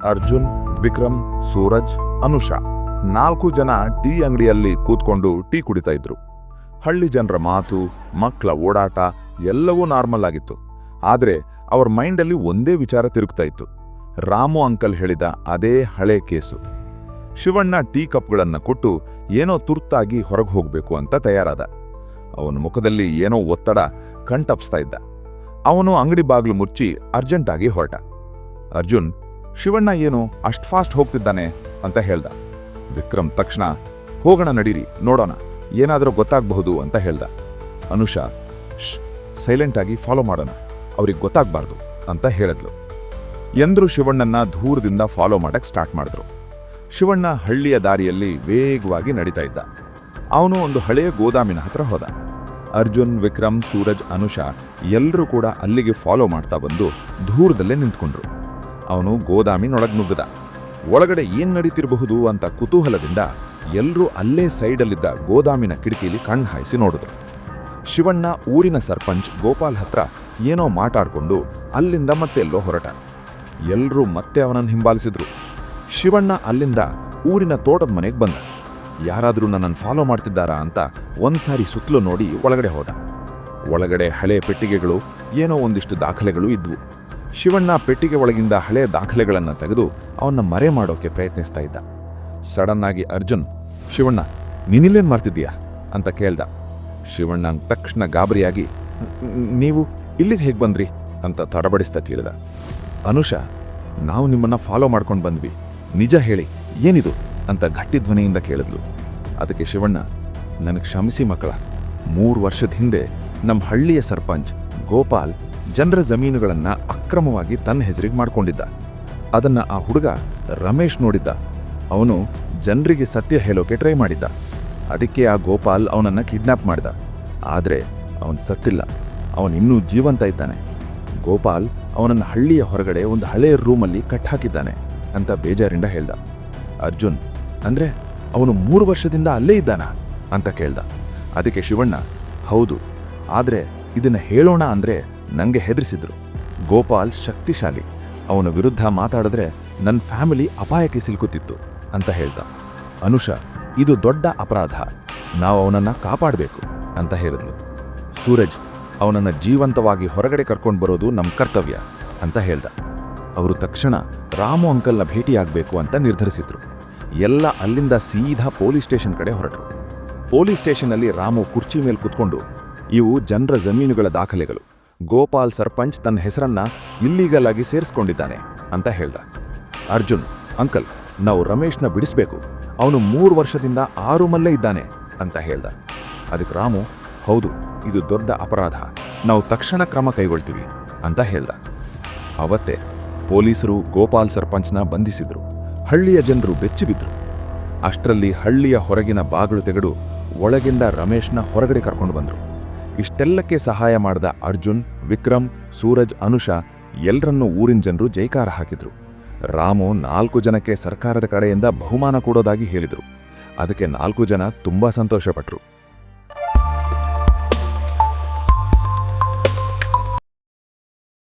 ಅರ್ಜುನ್, ವಿಕ್ರಮ್, ಸೂರಜ್, ಅನುಷಾ 4 ಜನ ಟೀ ಅಂಗಡಿಯಲ್ಲಿ ಕೂತ್ಕೊಂಡು ಟೀ ಕುಡಿತಾ ಇದ್ರು. ಹಳ್ಳಿ ಜನರ ಮಾತು, ಮಕ್ಕಳ ಓಡಾಟ ಎಲ್ಲವೂ ನಾರ್ಮಲ್ ಆಗಿತ್ತು. ಆದರೆ ಅವ್ರ ಮೈಂಡಲ್ಲಿ ಒಂದೇ ವಿಚಾರ ತಿರುಗ್ತಾ ಇತ್ತು. ರಾಮು ಅಂಕಲ್ ಹೇಳಿದ ಅದೇ ಹಳೆ ಕೇಸು. ಶಿವಣ್ಣ ಟೀ ಕಪ್ಗಳನ್ನು ಕೊಟ್ಟು ಏನೋ ತುರ್ತಾಗಿ ಹೊರಗೆ ಹೋಗಬೇಕು ಅಂತ ತಯಾರಾದ. ಅವನ ಮುಖದಲ್ಲಿ ಏನೋ ಒತ್ತಡ ಕಣ್ತಪ್ಸ್ತಾ ಇದ್ದ. ಅವನು ಅಂಗಡಿ ಬಾಗಿಲು ಮುಚ್ಚಿ ಅರ್ಜೆಂಟಾಗಿ ಹೊರಟ. ಅರ್ಜುನ್, ಶಿವಣ್ಣ ಏನು ಅಷ್ಟು ಫಾಸ್ಟ್ ಹೋಗ್ತಿದ್ದಾನೆ ಅಂತ ಹೇಳ್ದ. ವಿಕ್ರಮ್ ತಕ್ಷಣ, ಹೋಗೋಣ ನಡೀರಿ, ನೋಡೋಣ, ಏನಾದರೂ ಗೊತ್ತಾಗಬಹುದು ಅಂತ ಹೇಳ್ದ. ಅನುಷಾ, ಸೈಲೆಂಟಾಗಿ ಫಾಲೋ ಮಾಡೋಣ, ಅವ್ರಿಗೆ ಗೊತ್ತಾಗಬಾರ್ದು ಅಂತ ಹೇಳಿದ್ಲು. ಎಂದ್ರು ಶಿವಣ್ಣನ್ನ ದೂರದಿಂದ ಫಾಲೋ ಮಾಡಕ್ಕೆ ಸ್ಟಾರ್ಟ್ ಮಾಡಿದ್ರು. ಶಿವಣ್ಣ ಹಳ್ಳಿಯ ದಾರಿಯಲ್ಲಿ ವೇಗವಾಗಿ ನಡೀತಾ ಇದ್ದ. ಅವನು ಒಂದು ಹಳೆಯ ಗೋದಾಮಿನ ಹತ್ರ ಹೋದ. ಅರ್ಜುನ್, ವಿಕ್ರಮ್, ಸೂರಜ್, ಅನುಷಾ ಎಲ್ಲರೂ ಕೂಡ ಅಲ್ಲಿಗೆ ಫಾಲೋ ಮಾಡ್ತಾ ಬಂದು ದೂರದಲ್ಲೇ ನಿಂತ್ಕೊಂಡ್ರು. ಅವನು ಗೋದಾಮಿನೊಳಗೆ ನುಗ್ಗದ. ಒಳಗಡೆ ಏನ್ ನಡೀತಿರಬಹುದು ಅಂತ ಕುತೂಹಲದಿಂದ ಎಲ್ಲರೂ ಅಲ್ಲೇ ಸೈಡಲ್ಲಿದ್ದ ಗೋದಾಮಿನ ಕಿಟಕಿಲಿ ಕಣ್ಣು ಹಾಯಿಸಿ ನೋಡಿದ್ರು. ಶಿವಣ್ಣ ಊರಿನ ಸರ್ಪಂಚ್ ಗೋಪಾಲ್ ಹತ್ರ ಏನೋ ಮಾತಾಡ್ಕೊಂಡು ಅಲ್ಲಿಂದ ಮತ್ತೆಲ್ಲೋ ಹೊರಟ. ಎಲ್ಲರೂ ಮತ್ತೆ ಅವನನ್ನು ಹಿಂಬಾಲಿಸಿದ್ರು. ಶಿವಣ್ಣ ಅಲ್ಲಿಂದ ಊರಿನ ತೋಟದ ಮನೆಗೆ ಬಂದ. ಯಾರಾದರೂ ನನ್ನನ್ನು ಫಾಲೋ ಮಾಡ್ತಿದ್ದಾರಾ ಅಂತ ಒಂದ್ಸಾರಿ ಸುತ್ತಲೂ ನೋಡಿ ಒಳಗಡೆ ಹೋದ. ಒಳಗಡೆ ಹಳೆ ಪೆಟ್ಟಿಗೆಗಳು, ಏನೋ ಒಂದಿಷ್ಟು ದಾಖಲೆಗಳು ಇದ್ವು. ಶಿವಣ್ಣ ಪೆಟ್ಟಿಗೆ ಒಳಗಿಂದ ಹಳೆ ದಾಖಲೆಗಳನ್ನು ತೆಗೆದು ಅವನ್ನ ಮರೆ ಮಾಡೋಕೆ ಪ್ರಯತ್ನಿಸ್ತಾ ಇದ್ದ. ಸಡನ್ನಾಗಿ ಅರ್ಜುನ್, ಶಿವಣ್ಣ, ನೀನಿಲ್ಲೇನು ಮಾಡ್ತಿದ್ದೀಯಾ ಅಂತ ಕೇಳ್ದ. ಶಿವಣ್ಣ ತಕ್ಷಣ ಗಾಬರಿಯಾಗಿ, ನೀವು ಇಲ್ಲಿಗೆ ಹೇಗೆ ಬಂದ್ರಿ ಅಂತ ತಡಬಡಿಸ್ತಾ ಕೇಳಿದ. ಅನುಷಾ, ನಾವು ನಿಮ್ಮನ್ನ ಫಾಲೋ ಮಾಡ್ಕೊಂಡು ಬಂದ್ವಿ, ನಿಜ ಹೇಳಿ ಏನಿದು ಅಂತ ಗಟ್ಟಿ ಧ್ವನಿಯಿಂದ ಕೇಳಿದ್ಲು. ಅದಕ್ಕೆ ಶಿವಣ್ಣ, ನನಗೆ ಕ್ಷಮಿಸಿ ಮಕ್ಕಳ, 3 ವರ್ಷದ ಹಿಂದೆ ನಮ್ಮ ಹಳ್ಳಿಯ ಸರ್ಪಂಚ್ ಗೋಪಾಲ್ ಜನರ ಜಮೀನುಗಳನ್ನು ಅಕ್ರಮವಾಗಿ ತನ್ನ ಹೆಸರಿಗೆ ಮಾಡ್ಕೊಂಡಿದ್ದ. ಅದನ್ನು ಆ ಹುಡುಗ ರಮೇಶ್ ನೋಡಿದ್ದ. ಅವನು ಜನರಿಗೆ ಸತ್ಯ ಹೇಳೋಕೆ ಟ್ರೈ ಮಾಡಿದ್ದ. ಅದಕ್ಕೆ ಆ ಗೋಪಾಲ್ ಅವನನ್ನು ಕಿಡ್ನಾಪ್ ಮಾಡಿದ. ಆದರೆ ಅವನು ಸತ್ತಿಲ್ಲ, ಅವನಿನ್ನೂ ಜೀವಂತ ಇದ್ದಾನೆ. ಗೋಪಾಲ್ ಅವನನ್ನು ಹಳ್ಳಿಯ ಹೊರಗಡೆ ಒಂದು ಹಳೆಯ ರೂಮಲ್ಲಿ ಕಟ್ಟಾಕಿದ್ದಾನೆ ಅಂತ ಬೇಜಾರಿಂದ ಹೇಳ್ದ. ಅರ್ಜುನ್, ಅಂದ್ರೆ ಅವನು 3 ವರ್ಷದಿಂದ ಅಲ್ಲೇ ಇದ್ದಾನಾ ಅಂತ ಕೇಳ್ದ. ಅದಕ್ಕೆ ಶಿವಣ್ಣ, ಹೌದು, ಆದರೆ ಇದನ್ನು ಹೇಳೋಣ ಅಂದರೆ ನನಗೆ ಹೆದರಿಸಿದ್ರು. ಗೋಪಾಲ್ ಶಕ್ತಿಶಾಲಿ, ಅವನ ವಿರುದ್ಧ ಮಾತಾಡಿದ್ರೆ ನನ್ನ ಫ್ಯಾಮಿಲಿ ಅಪಾಯಕ್ಕೆ ಸಿಲುಕುತ್ತಿತ್ತು ಅಂತ ಹೇಳ್ದ. ಅನುಷಾ, ಇದು ದೊಡ್ಡ ಅಪರಾಧ, ನಾವು ಅವನನ್ನು ಕಾಪಾಡಬೇಕು ಅಂತ ಹೇಳಿದ್ಲು. ಸೂರಜ್, ಅವನನ್ನು ಜೀವಂತವಾಗಿ ಹೊರಗಡೆ ಕರ್ಕೊಂಡು ಬರೋದು ನಮ್ಮ ಕರ್ತವ್ಯ ಅಂತ ಹೇಳ್ದ. ಅವರು ತಕ್ಷಣ ರಾಮು ಅಂಕಲ್ನ ಭೇಟಿಯಾಗಬೇಕು ಅಂತ ನಿರ್ಧರಿಸಿದ್ರು. ಎಲ್ಲ ಅಲ್ಲಿಂದ ಸೀದಾ ಪೊಲೀಸ್ ಸ್ಟೇಷನ್ ಕಡೆ ಹೊರಟರು. ಪೊಲೀಸ್ ಸ್ಟೇಷನ್ನಲ್ಲಿ ರಾಮು ಕುರ್ಚಿ ಮೇಲೆ ಕುತ್ಕೊಂಡು, ಇವು ಜನರ ಜಮೀನುಗಳ ದಾಖಲೆಗಳು, ಗೋಪಾಲ್ ಸರ್ಪಂಚ್ ತನ್ನ ಹೆಸರನ್ನ ಇಲ್ಲೀಗಲ್ ಆಗಿ ಸೇರಿಸ್ಕೊಂಡಿದ್ದಾನೆ ಅಂತ ಹೇಳ್ದ. ಅರ್ಜುನ್, ಅಂಕಲ್, ನಾವು ರಮೇಶ್ನ ಬಿಡಿಸ್ಬೇಕು, ಅವನು 3 ವರ್ಷದಿಂದ ಆ ರೂಮಲ್ಲೇ ಇದ್ದಾನೆ ಅಂತ ಹೇಳ್ದ. ಅದಕ್ಕೆ ರಾಮು, ಹೌದು, ಇದು ದೊಡ್ಡ ಅಪರಾಧ, ನಾವು ತಕ್ಷಣ ಕ್ರಮ ಕೈಗೊಳ್ತೀವಿ ಅಂತ ಹೇಳ್ದ. ಅವತ್ತೇ ಪೊಲೀಸರು ಗೋಪಾಲ್ ಸರ್ಪಂಚ್ನ ಬಂಧಿಸಿದ್ರು. ಹಳ್ಳಿಯ ಜನರು ಬೆಚ್ಚಿಬಿದ್ರು. ಅಷ್ಟರಲ್ಲಿ ಹಳ್ಳಿಯ ಹೊರಗಿನ ಬಾಗಿಲು ತೆಗೆದು ಒಳಗಿಂದ ರಮೇಶ್ನ ಹೊರಗಡೆ ಕರ್ಕೊಂಡು ಬಂದರು. ಇಷ್ಟೆಲ್ಲಕ್ಕೆ ಸಹಾಯ ಮಾಡಿದ ಅರ್ಜುನ್, ವಿಕ್ರಮ್, ಸೂರಜ್, ಅನುಷಾ ಎಲ್ಲರನ್ನೂ ಊರಿನ ಜನರು ಜೈಕಾರ ಹಾಕಿದ್ರು. ರಾಮು 4 ಜನಕ್ಕೆ ಸರ್ಕಾರದ ಕಡೆಯಿಂದ ಬಹುಮಾನ ಕೊಡೋದಾಗಿ ಹೇಳಿದರು. ಅದಕ್ಕೆ 4 ಜನ ತುಂಬಾ ಸಂತೋಷಪಟ್ಟರು.